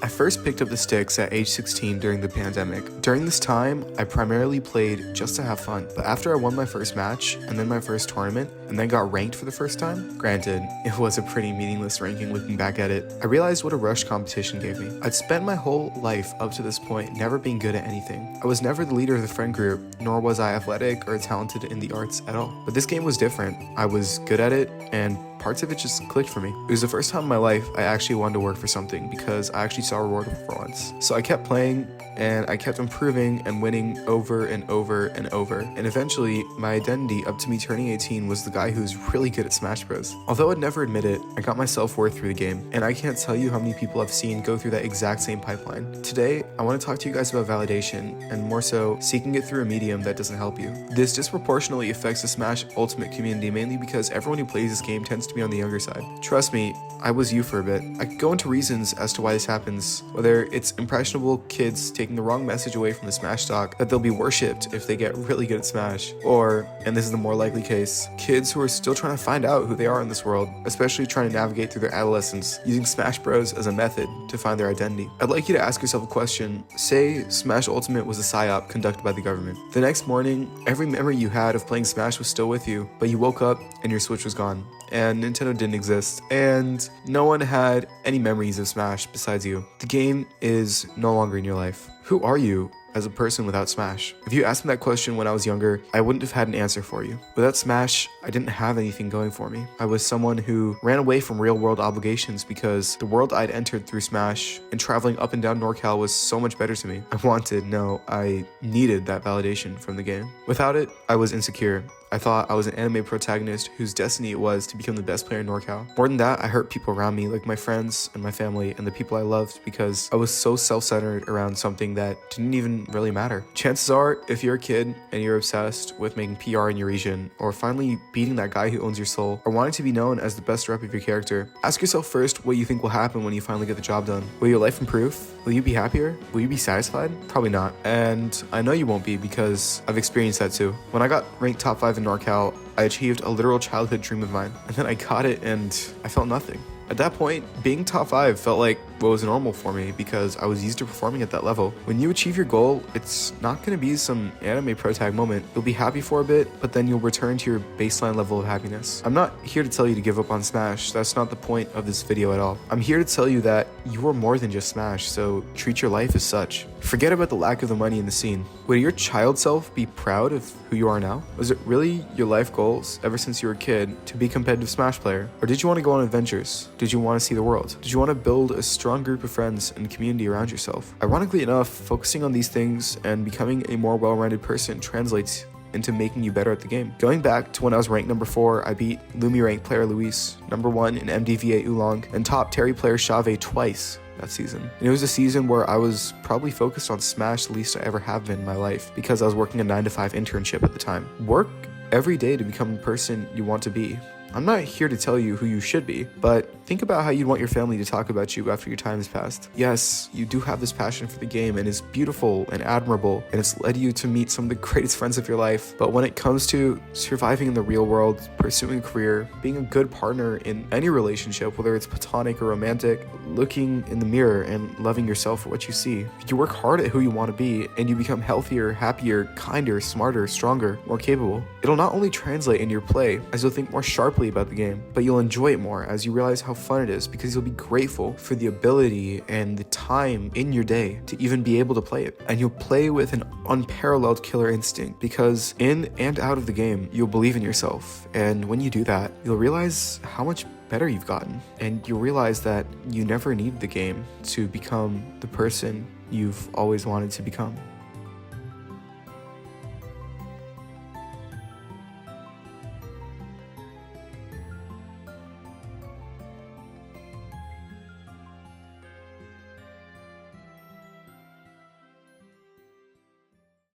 first picked up the sticks at age 16 during the pandemic. During this time, I primarily played just to have fun, but after I won my first match, and then my first tournament, and then got ranked for the first time, granted, it was a pretty meaningless ranking looking back at it, I realized what a rush competition gave me. I'd spent my whole life up to this point never being good at anything. I was never the leader of the friend group, nor was I athletic or talented in the arts at all. But this game was different. I was good at it, and parts of it just clicked for me. It was the first time in my life I actually wanted to work for something because I actually saw a reward for once. So I kept playing and I kept improving and winning over and over and over. And eventually, my identity up to me turning 18 was the guy who's really good at Smash Bros. Although I'd never admit it, I got my self-worth through the game, and I can't tell you how many people I've seen go through that exact same pipeline. Today, I want to talk to you guys about validation, and more so, seeking it through a medium that doesn't help you. This disproportionately affects the Smash Ultimate community mainly because everyone who plays this game tends to be on the younger side. Trust me, I was you for a bit. I could go into reasons as to why this happens, whether it's impressionable kids taking the wrong message away from the Smash stock that they'll be worshipped if they get really good at Smash, or, and this is the more likely case, kids who are still trying to find out who they are in this world, especially trying to navigate through their adolescence, using Smash Bros as a method to find their identity. I'd like you to ask yourself a question. Say Smash Ultimate was a PSYOP conducted by the government. The next morning, every memory you had of playing Smash was still with you, but you woke up and your Switch was gone, and Nintendo didn't exist, and no one had any memories of Smash besides you. The game is no longer in your life. Who are you as a person without Smash? If you asked me that question when I was younger, I wouldn't have had an answer for you. Without Smash, I didn't have anything going for me. I was someone who ran away from real-world obligations because the world I'd entered through Smash and traveling up and down NorCal was so much better to me. I needed that validation from the game. Without it, I was insecure. I thought I was an anime protagonist whose destiny it was to become the best player in NorCal. More than that, I hurt people around me, like my friends and my family and the people I loved, because I was so self-centered around something that didn't even really matter. Chances are, if you're a kid and you're obsessed with making PR in your region, or finally beating that guy who owns your soul, or wanting to be known as the best rep of your character, ask yourself first what you think will happen when you finally get the job done. Will your life improve? Will you be happier? Will you be satisfied? Probably not. And I know you won't be because I've experienced that too. When I got ranked top 5 in NorCal, I achieved a literal childhood dream of mine, and then I got it and I felt nothing. At that point, being top 5 felt like what was normal for me because I was used to performing at that level. When you achieve your goal, it's not going to be some anime pro tag moment. You'll be happy for a bit, but then you'll return to your baseline level of happiness. I'm not here to tell you to give up on Smash. That's not the point of this video at all. I'm here to tell you that you are more than just Smash, so treat your life as such. Forget about the lack of the money in the scene. Would your child self be proud of who you are now? Was it really your life goals ever since you were a kid to be a competitive Smash player? Or did you want to go on adventures? Did you want to see the world? Did you want to build a strong group of friends and community around yourself? Ironically enough, focusing on these things and becoming a more well-rounded person translates into making you better at the game. Going back to when I was ranked number 4, I beat Lumi ranked player Luis, number 1 in MDVA Oolong, and top Terry player Chave twice that season. And it was a season where I was probably focused on Smash the least I ever have been in my life because I was working a 9-to-5 internship at the time. Work every day to become the person you want to be. I'm not here to tell you who you should be, but think about how you'd want your family to talk about you after your time has passed. Yes, you do have this passion for the game, and it's beautiful and admirable, and it's led you to meet some of the greatest friends of your life. But when it comes to surviving in the real world, pursuing a career, being a good partner in any relationship, whether it's platonic or romantic, looking in the mirror and loving yourself for what you see, you work hard at who you want to be, and you become healthier, happier, kinder, smarter, stronger, more capable. It'll not only translate in your play, as you'll think more sharply about the game, but you'll enjoy it more as you realize how fun it is because you'll be grateful for the ability and the time in your day to even be able to play it. And you'll play with an unparalleled killer instinct because in and out of the game, you'll believe in yourself. And when you do that, you'll realize how much better you've gotten. And you'll realize that you never need the game to become the person you've always wanted to become.